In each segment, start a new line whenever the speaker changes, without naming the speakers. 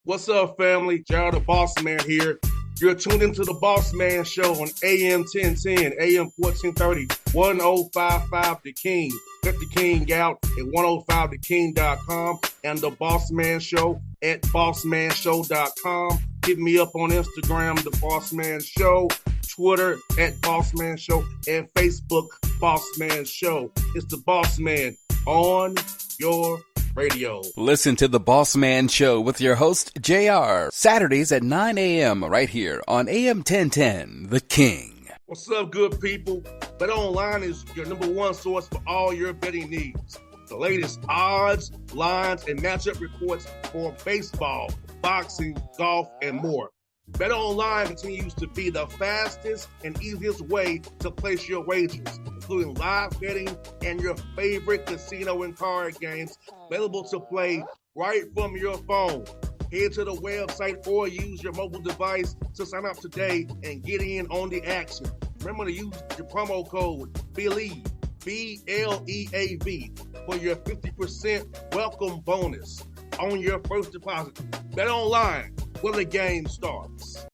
What's up, family? Gerald the Bossman here. You're tuned into the Bossman Show on AM 1010, AM 1430, 1055 The King. Let the King out at 105theking.com and the Bossman Show at bossmanshow.com. Hit me up on Instagram, The Bossman Show, Twitter at Bossman Show, and Facebook, Bossman Show. It's the Bossman on your radio.
Listen to the Bossman Show with your host, JR, Saturdays at 9 a.m. right here on AM 1010, The King.
What's up, good people? Bet Online is your number one source for all your betting needs. The latest odds, lines, and matchup reports for baseball, boxing, golf, and more. Bet Online continues to be the fastest and easiest way to place your wagers, including live betting and your favorite casino and card games available to play right from your phone. Head to the website or use your mobile device to sign up today and get in on the action. Remember to use your promo code BELIEVE, B-L-E-A-V, for your 50% welcome bonus on your first deposit. Bet Online, where the game starts.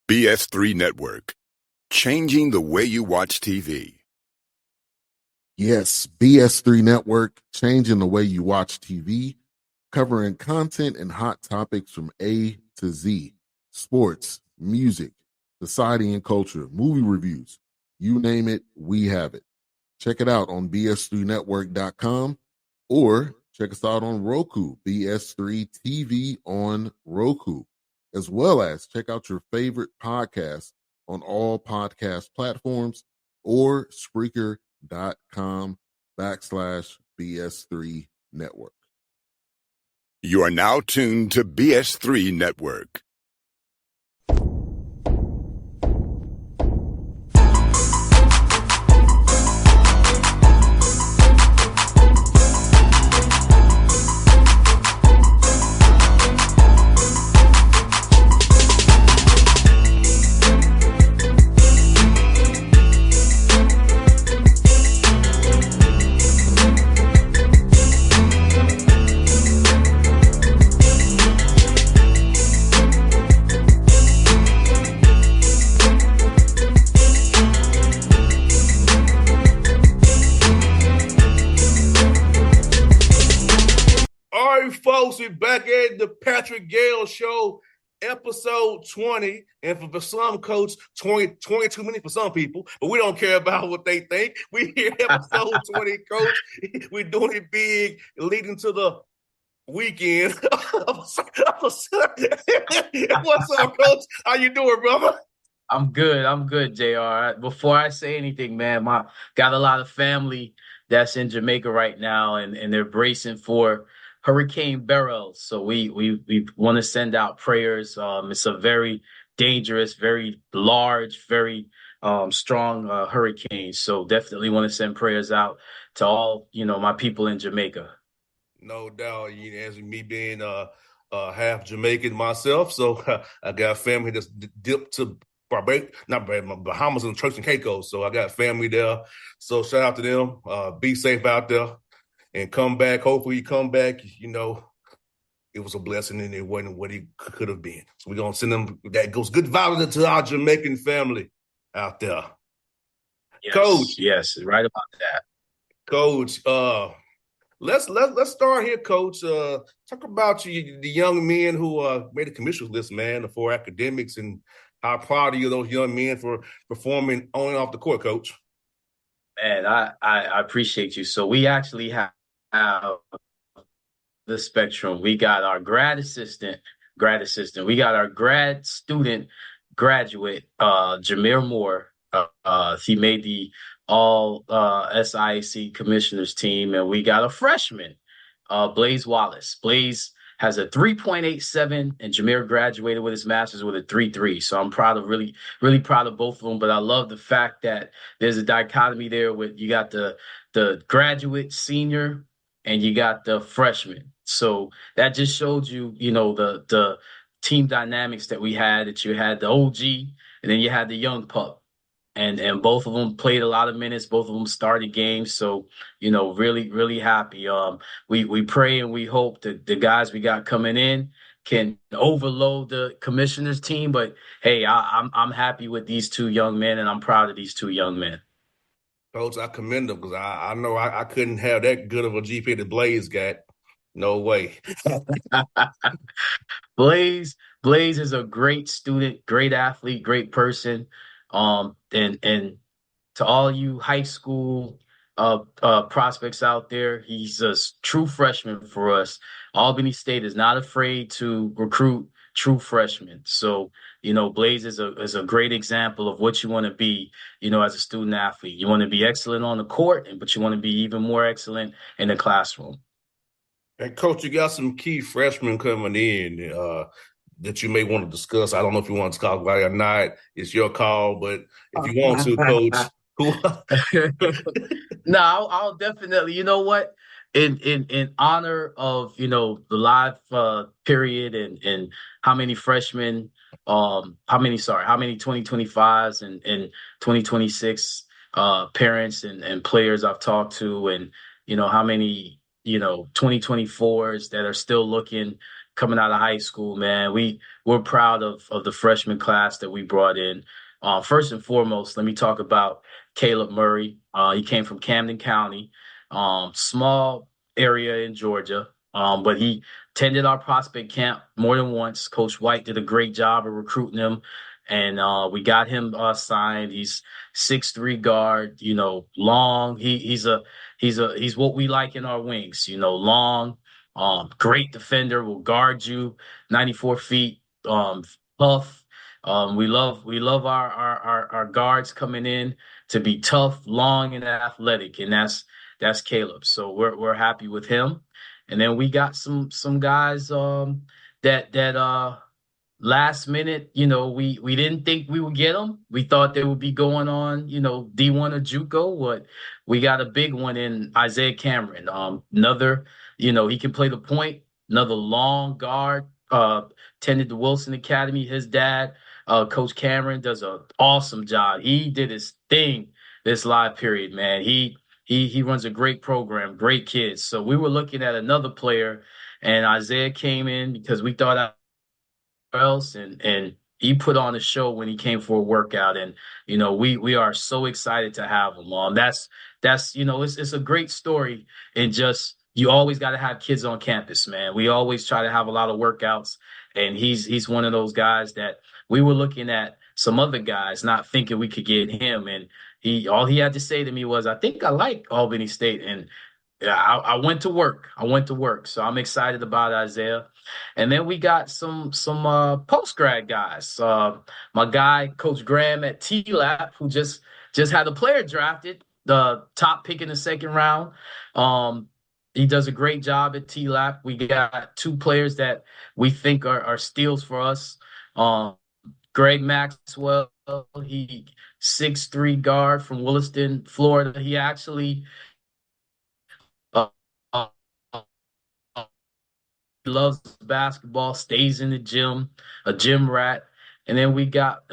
BS3 Network, changing the way you watch TV.
Yes, BS3 Network, changing the way you watch TV, covering content and hot topics from A to Z, sports, music, society and culture, movie reviews, you name it, we have it. Check it out on bs3network.com or check us out on Roku, BS3 TV on Roku, as well as check out your favorite podcast on all podcast platforms or Spreaker.com/BS3 Network.
You are now tuned to BS3 Network.
Folks, we're back at the Patrick Gayle Show, episode 20. And for some, Coach, 22 minutes for some people, but we don't care about what they think. We here episode 20, Coach. We're doing it big, leading to the weekend. What's up, Coach? How you doing, brother?
I'm good, JR. Before I say anything, man, got a lot of family that's in Jamaica right now, and they're bracing for Hurricane Beryl. So we want to send out prayers. It's a very dangerous, very large, very strong hurricane. So definitely want to send prayers out to all, my people in Jamaica.
No doubt. As me being half Jamaican myself, so I got family that's dipped to Bahamas and Turks and Caicos. So I got family there. So shout out to them. Be safe out there. And come back. Hopefully you come back. It was a blessing and it wasn't what it could have been. So we're going to send them, that goes good vibes to our Jamaican family out there.
Yes,
Coach.
Yes, right about that.
Coach, let's start here, Coach. Talk about the young men who made the commissioners list, man, for academics, and how proud of you those young men for performing on and off the court, Coach.
Man, I appreciate you. So we actually have the spectrum. We got our grad assistant. We got our grad student graduate, Jameer Moore. He made the all SIAC commissioners team. And we got a freshman, Blaze Wallace. Blaze has a 3.87, and Jameer graduated with his master's with a 3.3. So I'm really proud of both of them. But I love the fact that there's a dichotomy there with you got the graduate senior and you got the freshman. So that just showed you, the team dynamics that we had, that you had the OG and then you had the young pup. And both of them played a lot of minutes. Both of them started games. So, really, really happy. We pray and we hope that the guys we got coming in can overload the commissioner's team. But hey, I'm happy with these two young men, and I'm proud of these two young men.
Coach, I commend them because I know I couldn't have that good of a GP that Blaze got. No way.
Blaze is a great student, great athlete, great person. And to all you high school prospects out there, he's a true freshman for us. Albany State is not afraid to recruit true freshmen. So, Blaze is a great example of what you want to be, as a student athlete. You want to be excellent on the court, but you want to be even more excellent in the classroom.
And Coach, you got some key freshmen coming in that you may want to discuss. I don't know if you want to talk about it or not. It's your call, but if you want to, Coach, who?
No, I'll definitely. You know what? In honor of the live period and how many freshmen, how many 2025s and 2026 parents and players I've talked to, and how many 2024s that are still looking coming out of high school, man. We're proud of the freshman class that we brought in. First and foremost, let me talk about Caleb Murray. He came from Camden County, small area in Georgia, but he attended our prospect camp more than once. Coach White did a great job of recruiting him, and we got him signed. He's 6'3" guard, long. He's what we like in our wings, long, great defender, will guard you 94 feet, tough. We love our guards coming in to be tough, long, and athletic, and that's Caleb. So we're happy with him. And then we got some guys that last minute, we didn't think we would get them. We thought they would be going on, D1 or JUCO, but we got a big one in Isaiah Cameron. Another, he can play the point, another long guard, attended the Wilson Academy. His dad, Coach Cameron, does an awesome job. He did his thing this live period, man. He runs a great program, great kids. So we were looking at another player, and Isaiah came in because we thought else, and he put on a show when he came for a workout, and we are so excited to have him on. That's it's a great story, and just you always got to have kids on campus, man. We always try to have a lot of workouts, and he's one of those guys that we were looking at some other guys, not thinking we could get him, and all he had to say to me was, "I think I like Albany State," and yeah, I went to work. So I'm excited about Isaiah. And then we got some post grad guys. My guy, Coach Graham at T-Lap, who just had a player drafted, the top pick in the second round. He does a great job at T-Lap. We got two players that we think are steals for us. Greg Maxwell, he 6'3" guard from Williston, Florida. He actually uh, loves basketball, stays in the gym, a gym rat. And then we got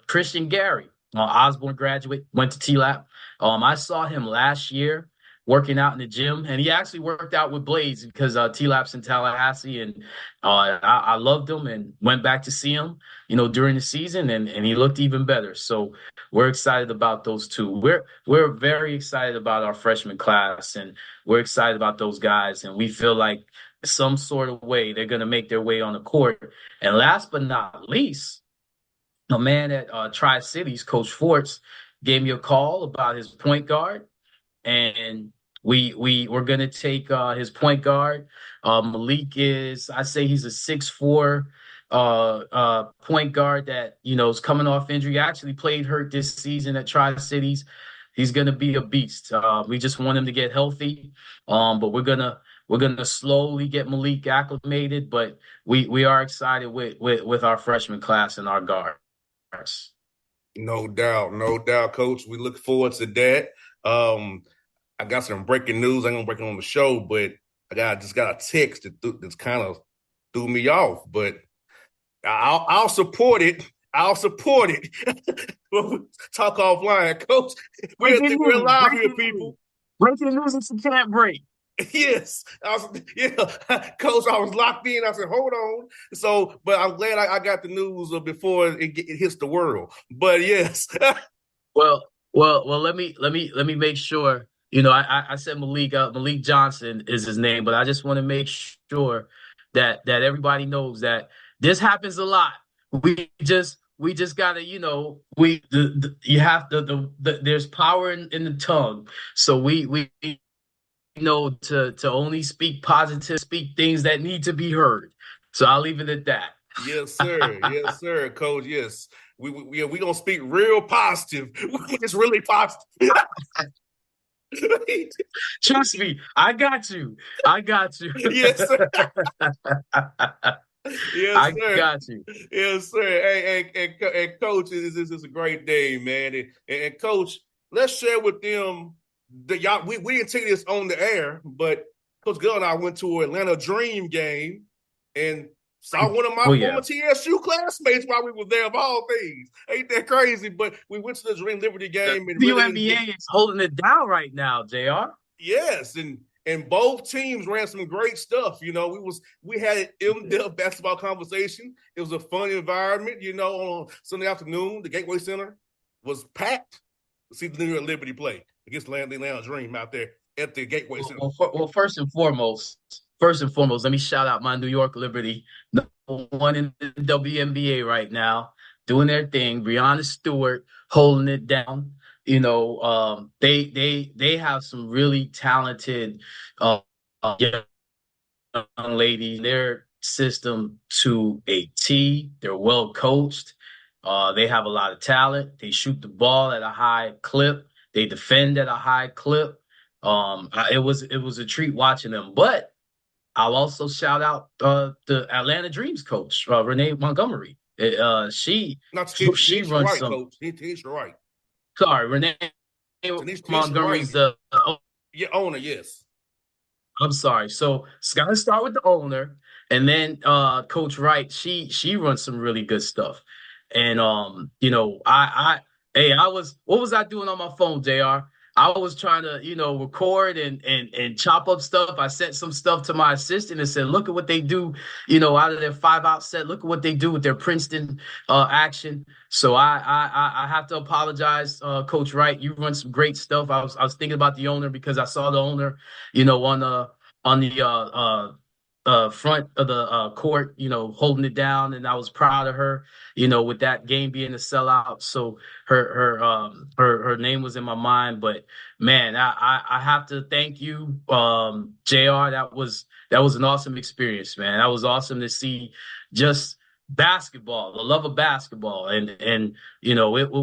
Christian Gary, Osborne graduate, went to T-Lap. I saw him last year working out in the gym, and he actually worked out with Blaze because T-Lap's in Tallahassee, and I loved him and went back to see him, during the season, and he looked even better. So we're excited about those two. We're very excited about our freshman class, and we're excited about those guys, and we feel like some sort of way they're going to make their way on the court. And last but not least, a man at Tri-Cities, Coach Forts, gave me a call about his point guard, and we're going to take his point guard. Malik he's a 6'4" point guard that is coming off injury. He actually played hurt this season at Tri-Cities. He's going to be a beast. We just want him to get healthy, but we're gonna slowly get Malik acclimated. But we are excited with our freshman class and our guards.
No doubt, Coach. We look forward to that. I got some breaking news. I'm gonna break it on the show, but I just got a text that's kind of threw me off. But I'll support it. Talk offline, Coach. We're live here, people.
Breaking news, it's a camp break.
Yes, Coach. I was locked in. I said, "Hold on." So, but I'm glad I got the news before it hits the world. But yes,
Well. Let me make sure. I said Malik Johnson is his name, but I just want to make sure that everybody knows that this happens a lot. We just gotta, you have there's power in the tongue, so we to only speak positive, speak things that need to be heard. So I'll leave it at
yes, sir.
that.
Yes, sir, Coach. Yes, we gonna speak real positive. It's really positive.
Trust me, I got you. I got you.
Yes, sir. Yes,
I
sir.
got you.
Yes, sir. And Coach, this is a great day, man. And Coach, let's share with them that y'all. We didn't take this on the air, but Coach Gayle and I went to an Atlanta Dream game and saw one of my
Oh yeah.
former TSU classmates while we were there. Of all things, ain't that crazy? But we went to the Dream Liberty
The
game and really
WNBA is holding it down right now, JR.
yes, and both teams ran some great stuff. We had an in-depth basketball conversation. It was a fun environment. On Sunday afternoon, the Gateway Center was packed to see the New York Liberty play against the Atlanta Dream out there at the Gateway Center.
Well, first and foremost, let me shout out my New York Liberty, number one in the WNBA right now, doing their thing. Breonna Stewart holding it down. They have some really talented young ladies. Their system to a T. They're well coached. They have a lot of talent. They shoot the ball at a high clip. They defend at a high clip. It was a treat watching them. But I'll also shout out the Atlanta Dreams coach, Renee Montgomery. She
Not
she
Tanisha
runs
Wright,
some.
Coach. Tanisha Wright.
Sorry, Renee
Tanisha Wright,
Montgomery's the
your owner, yes.
I'm sorry. So it's gotta start with the owner, and then Coach Wright. She runs some really good stuff, and I was what was I doing on my phone, Jr. I was trying to record and chop up stuff. I sent some stuff to my assistant and said, look at what they do, out of their 5-out set. Look at what they do with their Princeton action. So I have to apologize, Coach Wright. You run some great stuff. I was thinking about the owner because I saw the owner, on the front of the court, holding it down, and I was proud of her, with that game being a sellout. So her name was in my mind. But man, I have to thank you, JR. That was an awesome experience, man. That was awesome to see just basketball, the love of basketball, and it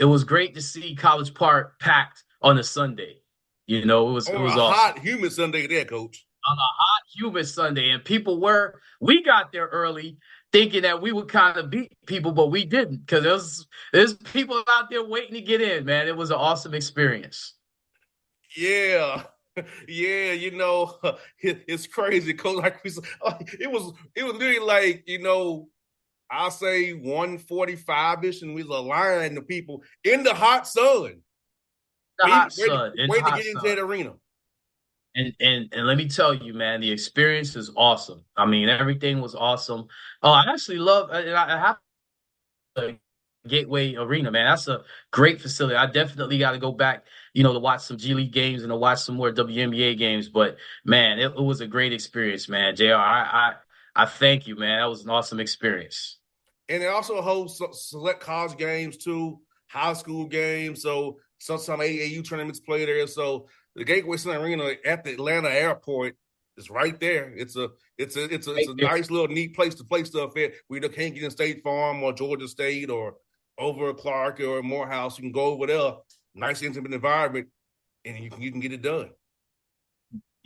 was great to see College Park packed on a Sunday. It was
On
it
a
was awesome
hot, humid Sunday there, Coach.
on a hot, humid Sunday, and we got there early thinking that we would kind of beat people, but we didn't because there's people out there waiting to get in, man. It was an awesome experience.
Yeah. Yeah, it's crazy, Coach. It was literally like, I'll say 1:45-ish, and we was a line of people in the hot sun,
The
waiting,
hot sun, in the
waiting to
hot
get into
sun.
that arena.
And let me tell you, man, the experience is awesome. I mean, everything was awesome. Oh, I actually love, and I have the Gateway Arena, man. That's a great facility. I definitely got to go back, to watch some G League games and to watch some more WNBA games. But man, it was a great experience, man. JR, I thank you, man. That was an awesome experience.
And it also hosts select college games too, high school games. So some AAU tournaments play there. So the Gateway Center Arena at the Atlanta airport is right there. It's a nice little neat place to play stuff at. We can't get in State Farm or Georgia State or over at Clark or Morehouse. You can go over there, nice intimate environment, and you can get it done.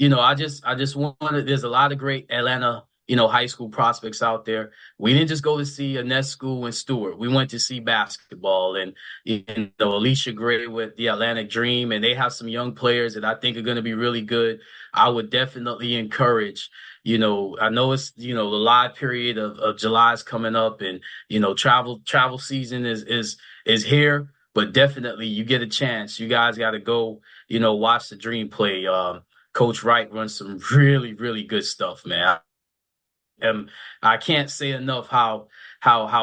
I just wanted. There's a lot of great Atlanta, high school prospects out there. We didn't just go to see a Nest school in Stewart. We went to see basketball and Alicia Gray with the Atlantic Dream, and they have some young players that I think are going to be really good. I would definitely encourage. I know it's the live period of July is coming up, and travel season is here. But definitely, you get a chance. You guys got to go. Watch the Dream play. Coach Wright runs some really, really good stuff, man. I can't say enough how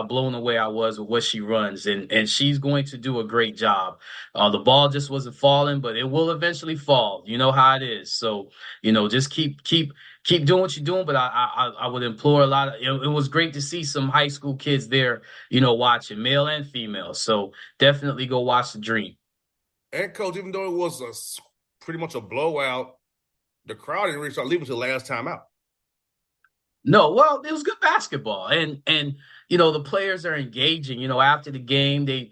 blown away I was with what she runs, and she's going to do a great job. The ball just wasn't falling, but it will eventually fall. You know how it is. So just keep doing what you're doing. But I would implore a lot of. It was great to see some high school kids there, watching, male and female. So definitely go watch the Dream.
And coach, even though it was pretty much a blowout, the crowd didn't really start leaving until the last time out.
No, well, it was good basketball, and the players are engaging. After the game, they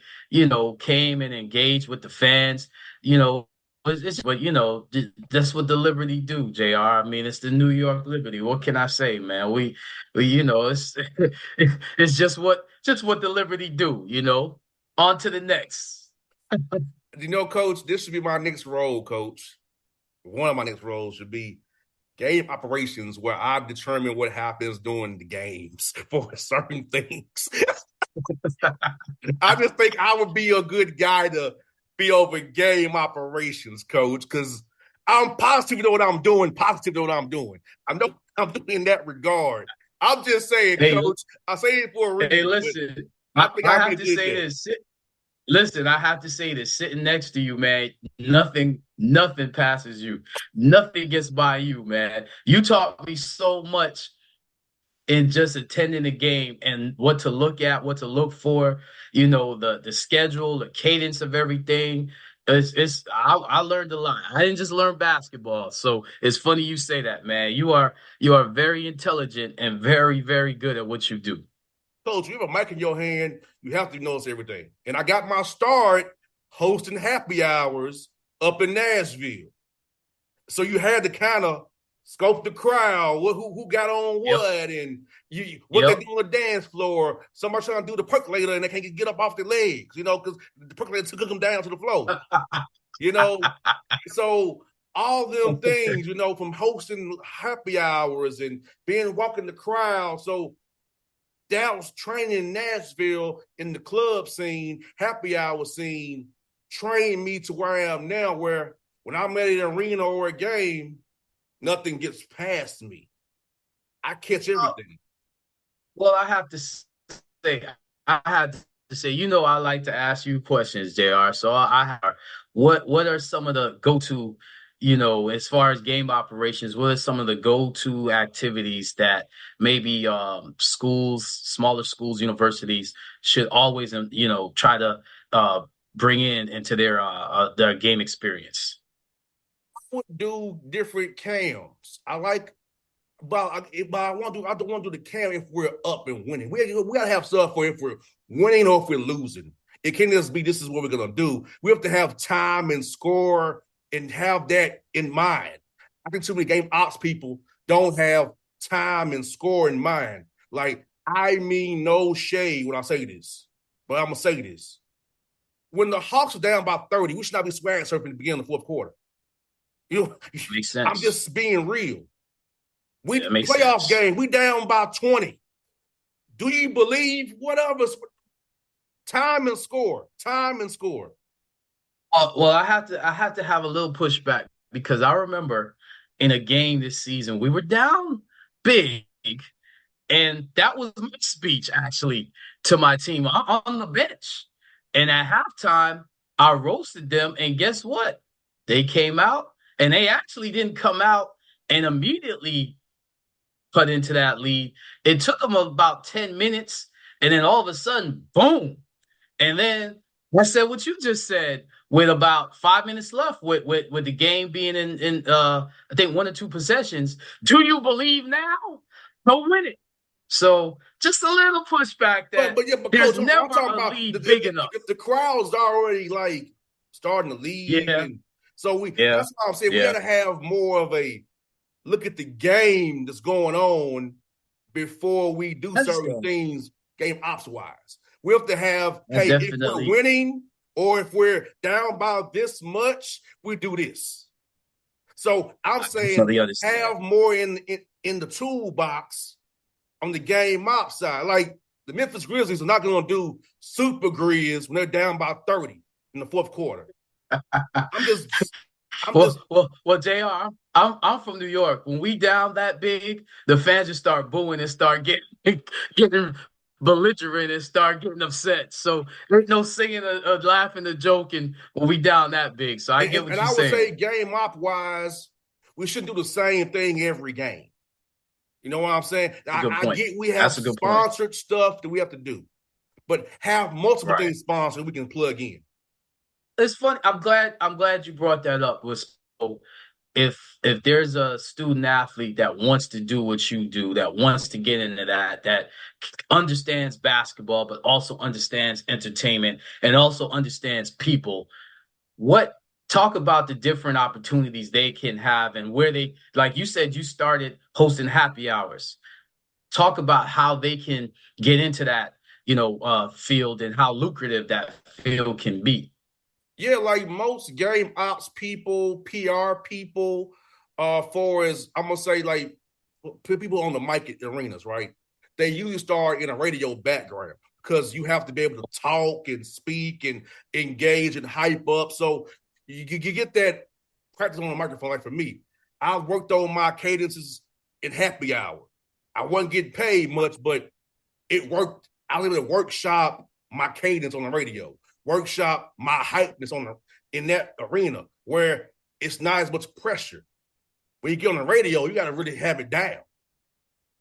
came and engaged with the fans. But that's what the Liberty do, Jr. I mean, it's the New York Liberty. What can I say, man? We it's it's just what the Liberty do. On to the next.
Coach, this should be my next role, coach. One of my next roles should be game operations, where I determine what happens during the games for certain things. I just think I would be a good guy to be over game operations, coach, because I'm positive what I'm doing. I know I'm doing in that regard. I'm just saying, coach. I say it for a reason.
Hey, listen. I have to say this. Listen, I have to say this. Sitting next to you, man, nothing passes you. Nothing gets by you, man. You taught me so much in just attending the game and what to look at, what to look for, the schedule, the cadence of everything. I learned a lot. I didn't just learn basketball. So it's funny you say that, man. You are very intelligent and very, very good at what you do.
Coach, you have a mic in your hand, you have to notice everything. And I got my start hosting happy hours up in Nashville. So you had to kind of scope the crowd, who got on what, and what they do on the dance floor. Somebody trying to do the percolator and they can't get up off their legs, because the percolator took them down to the floor. So all them things, from hosting happy hours and walking the crowd. So that was training in Nashville in the club scene, happy hour scene, trained me to where I am now, where when I'm at an arena or a game, nothing gets past me. I catch everything.
Well, I have to say, I like to ask you questions, JR. So what are some of the go-to, as far as game operations, what are some of the go-to activities that maybe schools, smaller schools, universities should always, try to bring into their game experience?
I would do different cams. I like, but I don't want to do the cam if we're up and winning. We got to have stuff for if we're winning or if we're losing. It can't just be this is what we're gonna do. We have to have time and score and have that in mind. I think too many game ops people don't have time and score in mind. Like, I mean no shade when I say this, but I'm going to say this. When the Hawks are down by 30, we should not be swag surfing at the beginning of the fourth quarter.
Makes sense.
I'm just being real.
Playoff
game, we down by 20. Do you believe whatever? Time and score.
Well, I have to have a little pushback because I remember in a game this season we were down big, and that was my speech actually to my team on the bench. And at halftime, I roasted them, and guess what? They came out, and they actually didn't come out and immediately cut into that lead. It took them about 10 minutes, and then all of a sudden, boom. And then I said what you just said with about 5 minutes left with the game being in I think 1 or 2 possessions. Do you believe now? Go win it. So just a little pushback that
but
there's
Coach,
never a lead big enough.
If the crowd's already like starting to leave.
Yeah.
And so that's why I'm saying we got to have more of a look at the game that's going on before we do certain things game ops wise. We have to have, if we're winning or if we're down by this much, we do this. So I'm saying have more in the toolbox on the game ops side. Like the Memphis Grizzlies are not going to do super grizz when they're down by 30 in the fourth quarter.
Well, JR, I'm from New York. When we down that big, the fans just start booing and start getting belligerent and start getting upset. So there's no singing or laughing or joking when we down that big. So I get what
And
you're
I would
saying.
say game op wise, we shouldn't do the same thing every game. You know what I'm saying?
That's a good
I
point.
get we have
That's a good point.
sponsored stuff that we have to do, but have multiple
Right.
things sponsored we can plug in.
It's funny. I'm glad you brought that up. So if there's a student athlete that wants to do what you do, that wants to get into that understands basketball, but also understands entertainment and also understands people, what talk about the different opportunities they can have and where they, like you said, you started hosting happy hours. Talk about how they can get into that, field and how lucrative that field can be.
Yeah, like most game ops people, PR people, for as I'm gonna say, like people on the mic at the arenas, right? They usually start in a radio background because you have to be able to talk and speak and engage and hype up. So you get that practice on the microphone. Like for me, I worked on my cadences in happy hour. I wasn't getting paid much, but it worked. I was able to workshop my cadence on the radio, workshop my hypeness in that arena where it's not as much pressure. When you get on the radio, you got to really have it down.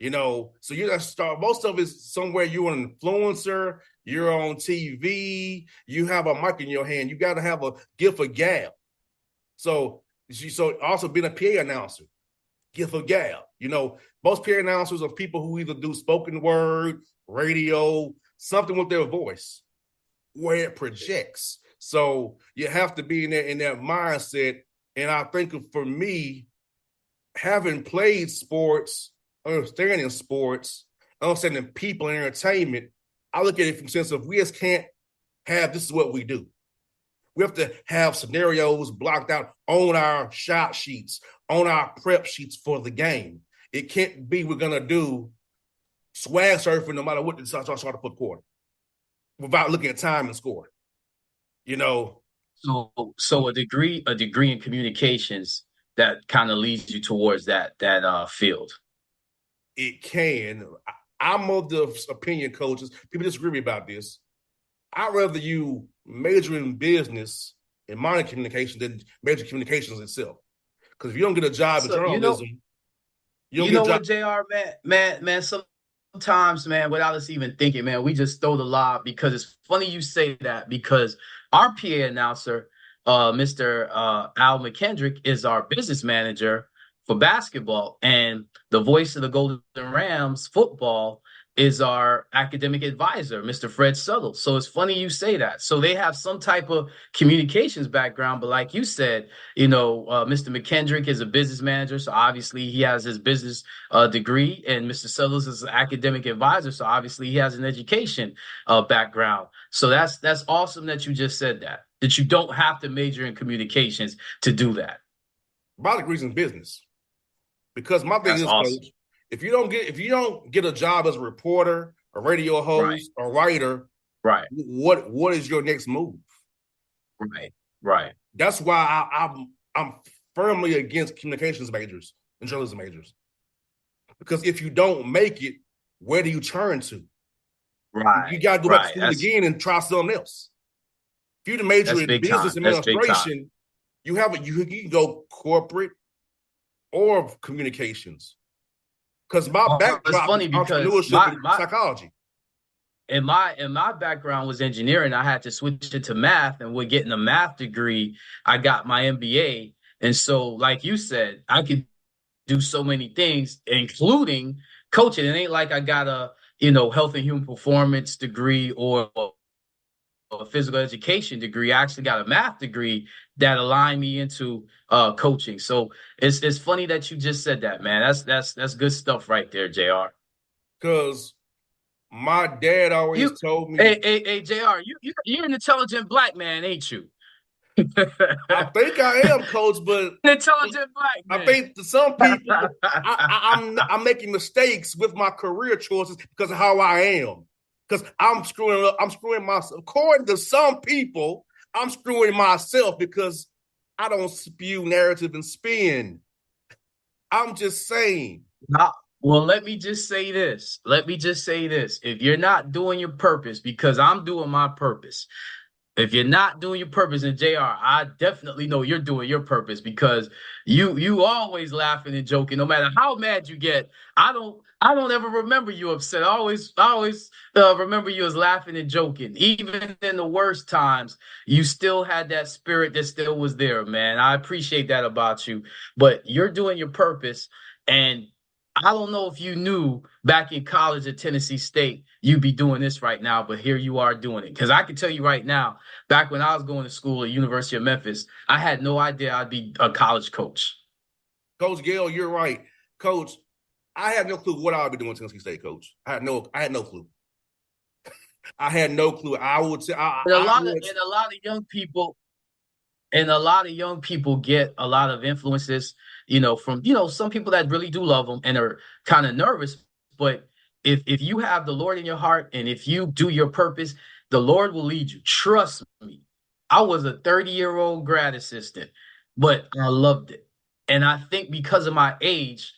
So you got to start. Most of it's somewhere you're an influencer, you're on TV, you have a mic in your hand. You got to have a gift of gab. So also being a PA announcer, gift of gab. Most PA announcers are people who either do spoken word, radio, something with their voice where it projects. So you have to be in that mindset. And I think for me, having played sports, understanding sports, understanding people and entertainment, I look at it from the sense of we just can't have this is what we do. We have to have scenarios blocked out on our shot sheets, on our prep sheets for the game. It can't be we're going to do swag surfing no matter what the start of the fourth quarter without looking at time and score.
So a degree in communications that kind of leads you towards that field.
It can. I'm of the opinion, coaches, people disagree with me about this. I'd rather you major in business and minor communication than major communications itself. Because if you don't get a job in journalism, you don't get a job.
What, JR, man, sometimes, man, without us even thinking, man, we just throw the lob because it's funny you say that because our PA announcer, Mr. Al McKendrick, is our business manager for basketball, and the voice of the Golden Rams football is our academic advisor, Mr. Fred Suttle. So it's funny you say that. So they have some type of communications background, but like you said, Mr. McKendrick is a business manager, so obviously he has his business degree, and Mr. Suttle is an academic advisor, so obviously he has an education background. So that's awesome that you just said that you don't have to major in communications to do that.
My degree's in business. Because my thing
That's
is,
awesome.
Coach, if you don't get a job as a reporter, a radio host, a writer,
right,
what is your next move?
Right.
That's why I'm firmly against communications majors and journalism majors. Because if you don't make it, where do you turn to?
Right.
You got to go back to school again and try something else. If you're the major in business administration, you can go corporate or communications. Because my background is entrepreneurship and psychology.
And my background was engineering. I had to switch it to math, and with getting a math degree, I got my MBA. And so, like you said, I could do so many things, including coaching. It ain't like I got a health and human performance degree or a physical education degree. I actually got a math degree that aligned me into coaching. So it's funny that you just said that, man. That's good stuff right there, JR.
Because my dad always told me,
hey, JR, you're an intelligent black man, ain't you?
I think I am, Coach, but
intelligent black man.
I think to some people, I'm making mistakes with my career choices because of how I am. Because I'm screwing up. I'm screwing myself. According to some people, I'm screwing myself because I don't spew narrative and spin. I'm just saying.
Well, let me just say this. If you're not doing your purpose, because I'm doing my purpose, if you're not doing your purpose in JR, I definitely know you're doing your purpose because you always laughing and joking, no matter how mad you get. I don't ever remember you upset. I always remember you as laughing and joking. Even in the worst times, you still had that spirit that still was there, man. I appreciate that about you. But you're doing your purpose, and I don't know if you knew back in college at Tennessee State, you'd be doing this right now, but here you are doing it. Because I can tell you right now, back when I was going to school at University of Memphis, I had no idea I'd be a college coach.
Coach Gayle, you're right. Coach, I had no clue what I would be doing at Tennessee State, Coach. I had no clue. I had no clue. I would say
And a lot of young people get a lot of influences, from some people that really do love them and are kind of nervous. But if you have the Lord in your heart and if you do your purpose, the Lord will lead you. Trust me. I was a 30-year-old grad assistant, but I loved it. And I think because of my age,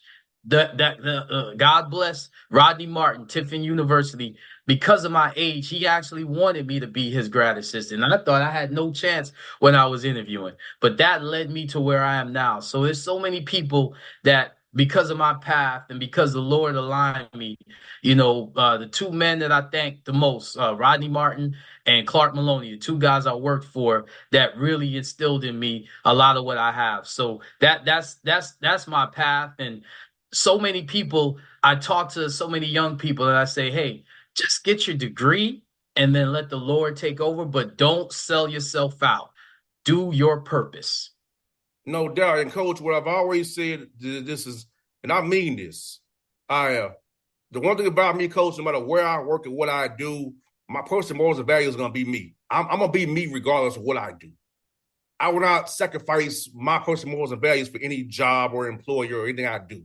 God bless Rodney Martin, Tiffin University. Because of my age, he actually wanted me to be his grad assistant. And I thought I had no chance when I was interviewing, but that led me to where I am now. So there's so many people that, because of my path and because the Lord aligned me, the two men that I thank the most, Rodney Martin and Clark Maloney, the two guys I worked for that really instilled in me a lot of what I have. So that's my path. And so many people, I talk to so many young people and I say, hey, just get your degree and then let the Lord take over, but don't sell yourself out. Do your purpose.
no doubt. And Coach, what I've always said, this is, and I mean this. The one thing about me, Coach, no matter where I work and what I do, my personal morals and values are going to be me. I'm going to be me regardless of what I do. I will not sacrifice my personal morals and values for any job or employer or anything I do.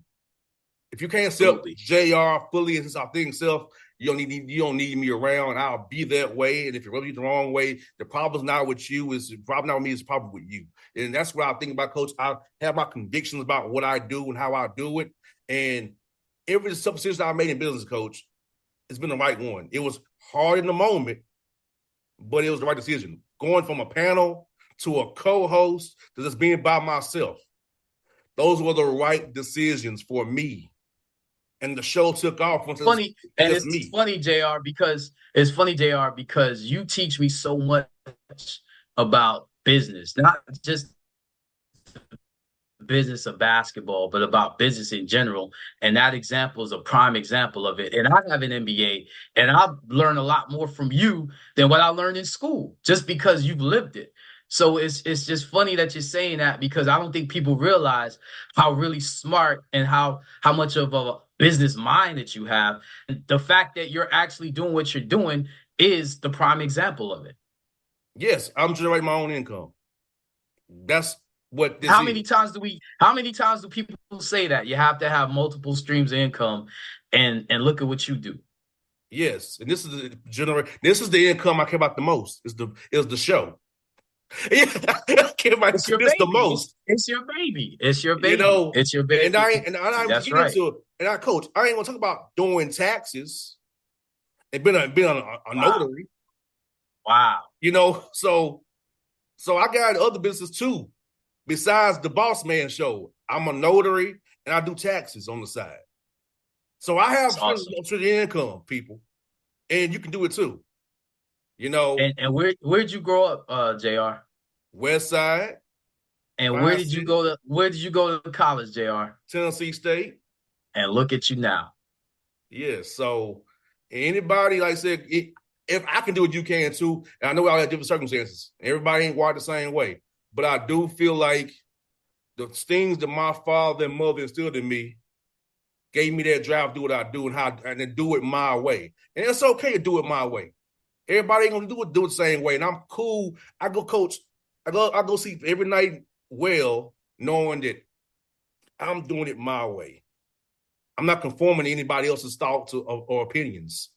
If you can't accept JR fully as his authentic self, you don't need me around. I'll be that way. And if you rub me the wrong way, the problem's not with you. It's probably not with me. It's probably with you. And that's what I think about, Coach. I have my convictions about what I do and how I do it. And every decision I made in business, Coach, it's been the right one. It was hard in the moment, but it was the right decision. Going from a panel to a co-host to just being by myself, those were the right decisions for me. And the show took off.
It's funny, JR, because you teach me so much about business, not just business of basketball, but about business in general. And that example is a prime example of it. And I have an MBA, and I've learned a lot more from you than what I learned in school, just because you've lived it. So it's just funny that you're saying that, because I don't think people realize how really smart and how much of a business mind that you have. And the fact that you're actually doing what you're doing is the prime example of it.
Yes, I'm generating my own income. That's what this
How
is.
many times do people say that you have to have multiple streams of income, and look at what you do?
Yes, and this is the income I care about the most. Is the show. Yeah, I care about this the most.
It's your baby. It's your baby. It's your baby.
And I ain't into it. And Coach, I ain't gonna talk about doing taxes and being a notary.
Wow.
So I got other business too. Besides the Bossman show, I'm a notary and I do taxes on the side. So I have awesome income, people, and you can do it too.
And where'd you grow up, JR?
West Side.
And where did you go to college, JR?
Tennessee State.
And look at you now.
Yeah. So anybody, like I said, if I can do it, you can too. And I know we all have different circumstances. Everybody ain't wired the same way. But I do feel like the things that my father and mother instilled in me gave me that drive to do what I do and to do it my way. And it's okay to do it my way. Everybody ain't gonna do it the same way. And I'm cool. I go sleep every night well, knowing that I'm doing it my way. I'm not conforming to anybody else's thoughts or opinions.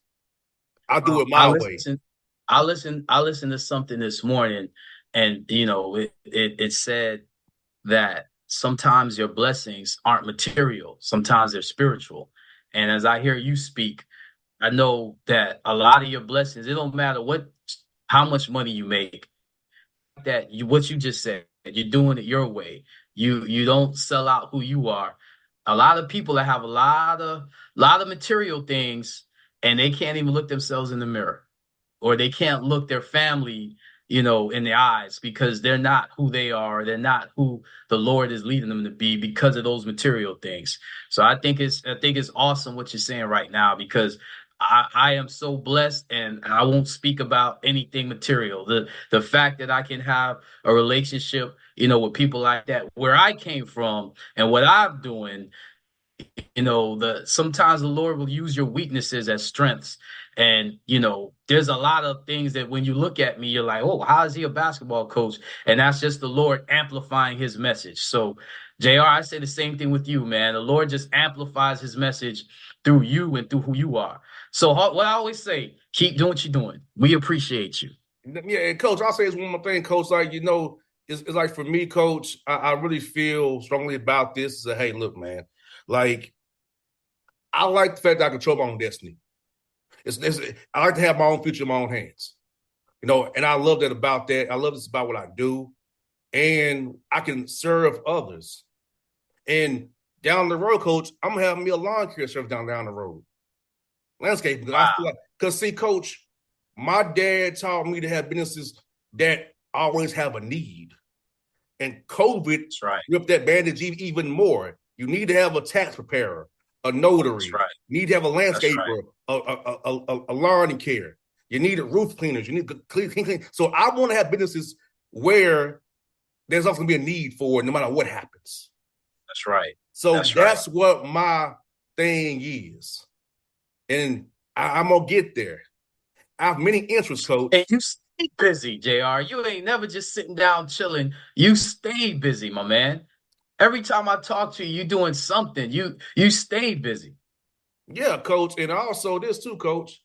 I do it my way.
I listened to something this morning, and it said that sometimes your blessings aren't material. Sometimes they're spiritual. And as I hear you speak, I know that a lot of your blessings, it don't matter how much money you make, that what you just said, you're doing it your way. You don't sell out who you are. A lot of people that have a lot of material things and they can't even look themselves in the mirror, or they can't look their family, in the eyes, because they're not who they are. They're not who the Lord is leading them to be because of those material things. So I think it's awesome what you're saying right now, because I am so blessed, and I won't speak about anything material. The fact that I can have a relationship, with people like that, where I came from and what I'm doing, the sometimes the Lord will use your weaknesses as strengths. And there's a lot of things that when you look at me, you're like, oh, how is he a basketball coach? And that's just the Lord amplifying his message. So JR, I say the same thing with you, man. The Lord just amplifies his message through you and through who you are. So what I always say, keep doing what you're doing. We appreciate you.
Yeah, and Coach, I'll say this one more thing, Coach. Like, it's like for me, Coach, I really feel strongly about this. Hey, look, man, like, I like the fact that I control my own destiny. I like to have my own future in my own hands. And I love that about that. I love this about what I do. And I can serve others. And down the road, Coach, I'm going to have me a lawn care service down the road. Landscaping.
Wow.
Because, see, Coach, my dad taught me to have businesses that always have a need. And COVID ripped that bandage even more. You need to have a tax preparer, a notary.
That's right.
You need to have a landscaper, a lawn care. You need roof cleaners. You need to clean. So I want to have businesses where there's also going to be a need for it no matter what happens.
That's right.
So that's what my thing is. And I'm going to get there. I have many interests, Coach.
And you stay busy, JR. You ain't never just sitting down chilling. You stay busy, my man. Every time I talk to you, you're doing something. You stay busy.
Yeah, Coach. And also this too, Coach.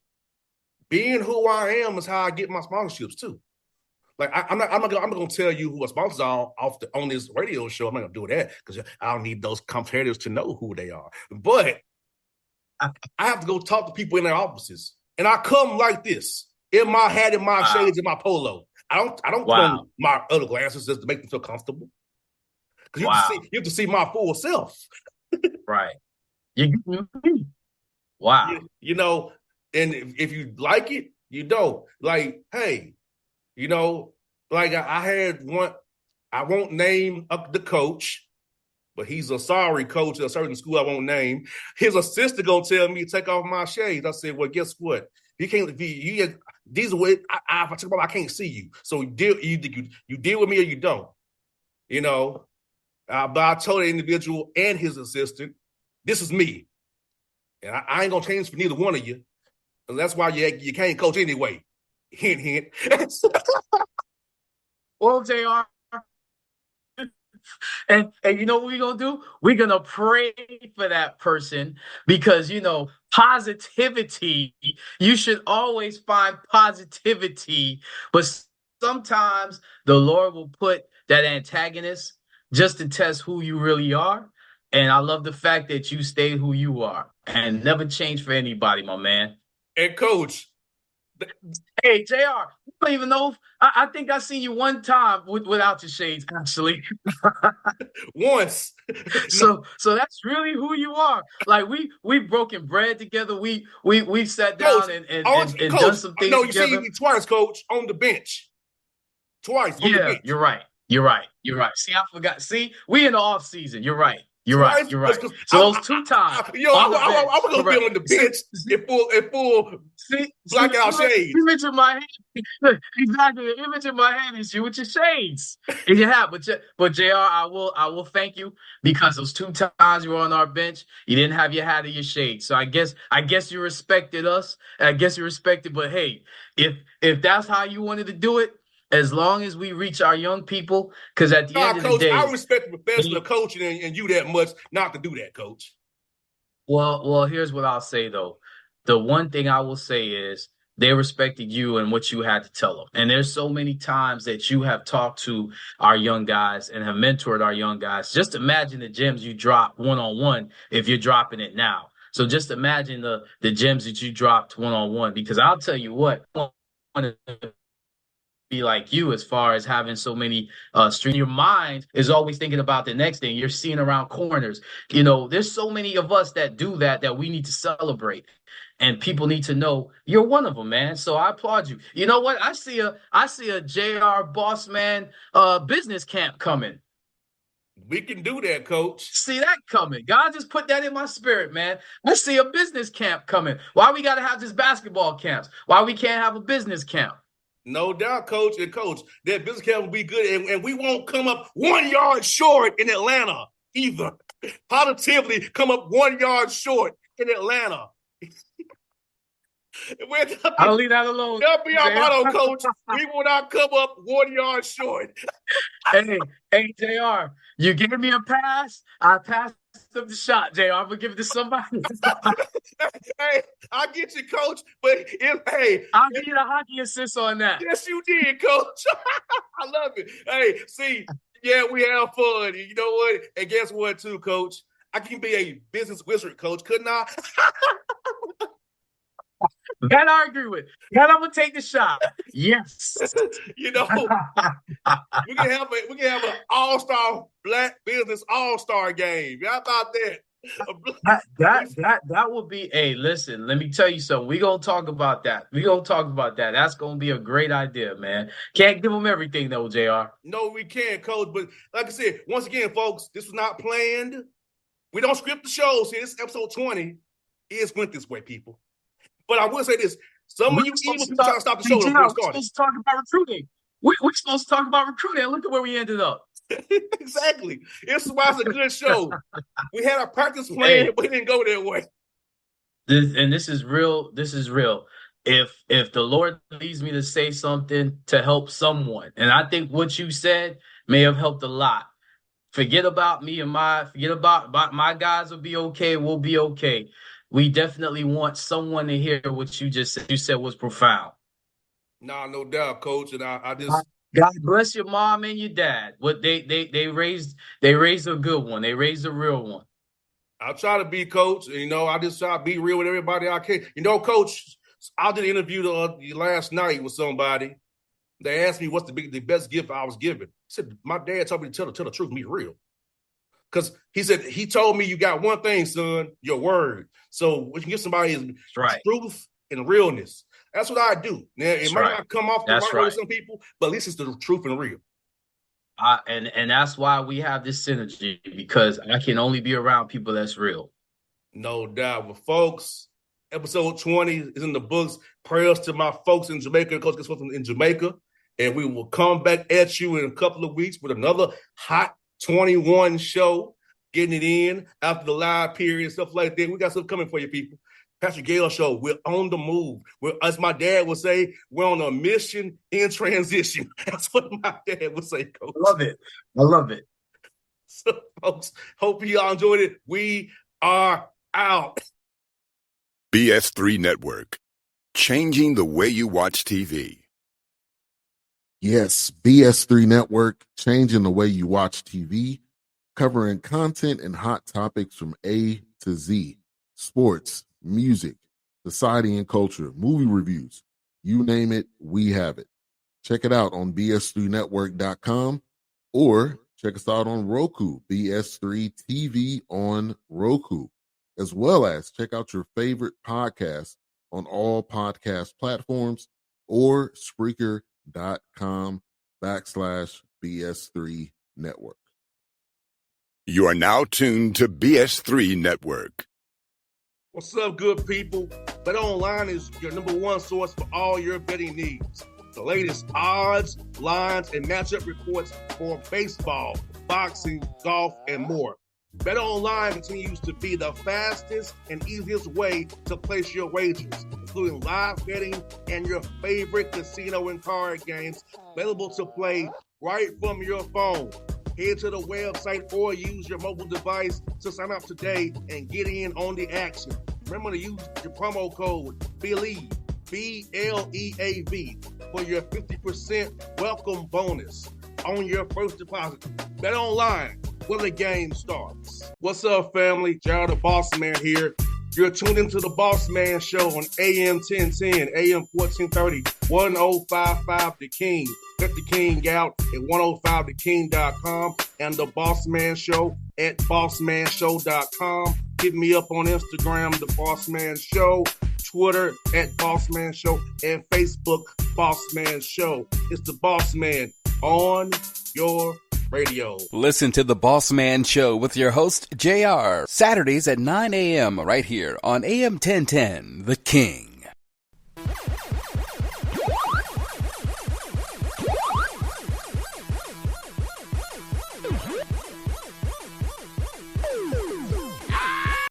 Being who I am is how I get my sponsorships too. Like I'm not gonna tell you who our sponsors are on this radio show. I'm not gonna do that because I don't need those competitors to know who they are. But I have to go talk to people in their offices, and I come like this in my hat, in my shades, in my polo. I don't put on my other glasses just to make them feel comfortable. Because you have to see my full self.
Right. Wow.
And if you like it, you don't. Like, hey, like I had one, I won't name up the coach, but he's a sorry coach at a certain school I won't name. His assistant gonna tell me to take off my shades. I said, well, guess what? You can't be. These are what I talk about. I can't see you, so you deal with me or you don't. But I told the individual and his assistant, this is me, and I ain't gonna change for neither one of you. And that's why you can't coach anyway. Hint, hint.
Well, JR. And you know what we're going to do? We're going to pray for that person because, positivity, you should always find positivity. But sometimes the Lord will put that antagonist just to test who you really are. And I love the fact that you stay who you are and never change for anybody, my man.
And Coach.
Hey, JR, you don't even know. I think I seen you one time without your shades, actually.
Once.
So that's really who you are. Like we've broken bread together. We sat down
Coach,
and
Coach,
done some things
you
together.
seen me twice, Coach, on the bench. Twice on the bench.
You're right. See, I forgot. See, we in the off season. You're right. You're right. So those 2 times.
I'm gonna be on the bench in full blackout shades.
The image in my head, exactly. The image in my head is you with your shades. And you have, but JR, I will thank you because those 2 times you were on our bench, you didn't have your hat or your shades. So I guess you respected us. I guess you respected. But hey, if that's how you wanted to do it. As long as we reach our young people, because at the end of the day,
I respect the professional coaching and you that much not to do that, Coach.
Well, here's what I'll say though. The one thing I will say is they respected you and what you had to tell them. And there's so many times that you have talked to our young guys and have mentored our young guys. Just imagine the gems you drop one-on-one if you're dropping it now. So just imagine the gems that you dropped one-on-one, because I'll tell you what, I want to be like you as far as having so many streams. Your mind is always thinking about the next thing. You're seeing around corners. You know, there's so many of us that do that we need to celebrate. And people need to know you're one of them, man. So I applaud you. You know what? I see a JR Bossman business camp coming.
We can do that, Coach.
See that coming. God just put that in my spirit, man. I see a business camp coming. Why we got to have just basketball camps? Why we can't have a business camp?
No doubt, Coach. And Coach, that business camp will be good. And we won't come up 1 yard short in Atlanta either. Positively come up 1 yard short in Atlanta.
I'll leave that alone.
That'll be our motto, Coach. We will not come up 1 yard short.
Hey, JR, you give me a pass, I pass up the shot, JR. I'm going to give it to somebody.
Hey, I get you, Coach. But
I'll give you the hockey assist on that.
Yes, you did, Coach. I love it. Hey, see, yeah, we have fun. You know what? And guess what, too, Coach? I can be a business wizard, Coach, couldn't I?
That I agree with. That I'm gonna take the shot. Yes.
You know, we can have an all-star black business all-star game. How about that?
That would be listen, let me tell you something. We're gonna talk about that. That's gonna be a great idea, man. Can't give them everything though, JR.
No, we can't, Coach. But like I said, once again, folks, this was not planned. We don't script the shows here. This is episode 20. It went this way, people. But I will say this: some of you evil people trying to stop the show.
We're supposed to talk about recruiting. We're supposed to talk about recruiting. Look at where we ended up.
Exactly. This is why it's a good show. We had a practice plan, but it didn't go that way.
This is real. This is real. If the Lord leads me to say something to help someone, and I think what you said may have helped a lot. Forget about me and forget about my guys will be okay. We'll be okay. We definitely want someone to hear what you just said. You said was profound.
No doubt, Coach. And I just
God bless your mom and your dad. What they raised a good one. They raised a real one.
I try to be, Coach. You know, I just try to be real with everybody I can. You know, Coach, I did an interview last night with somebody. They asked me what's the best gift I was given. I said, my dad told me to tell the truth, be real. Because he said, he told me you got one thing, son, your word. So what you can give somebody is truth and realness. That's what I do. Now, it might not come off the right way with some people, but at least it's the truth and real.
And that's why we have this synergy, because I can only be around people that's real.
No doubt. But folks, episode 20 is in the books. Prayers to my folks in Jamaica, Coach gets in Jamaica. And we will come back at you in a couple of weeks with another hot 21 show, getting it in after the live period, stuff like that. We got stuff coming for you, people. Pastor Gayle Show, we're on the move. As my dad would say, we're on a mission in transition. That's what my dad would say, Coach.
I love it.
So, folks, hope you all enjoyed it. We are out.
BS3 Network, changing the way you watch TV.
Yes, BS3 Network, changing the way you watch TV, covering content and hot topics from A to Z, sports, music, society and culture, movie reviews, you name it, we have it. Check it out on bs3network.com or check us out on Roku, BS3 TV on Roku, as well as check out your favorite podcast on all podcast platforms or Spreaker.com/BS3 Network.
You are now tuned to BS3 Network.
What's up, good people? Bet Online is your #1 source for all your betting needs. The latest odds, lines, and matchup reports for baseball, boxing, golf, and more. Bet Online continues to be the fastest and easiest way to place your wagers, including live betting and your favorite casino and card games available to play right from your phone. Head to the website or use your mobile device to sign up today and get in on the action. Remember to use your promo code BELIEVE. BLEAV, for your 50% welcome bonus on your first deposit. Bet online when the game starts. What's up, family? Jared the Bossman here. You're tuned into the Bossman Show on AM 1010, AM 1430, 1055 The King. Check The King out at 105theking.com and the Bossman Show at bossmanshow.com. Hit me up on Instagram, The Bossman Show, Twitter at Bossman Show, and Facebook, Bossman Show. It's the Bossman on your radio.
Listen to the Bossman Show with your host, JR, Saturdays at 9 a.m. right here on AM 1010, The King.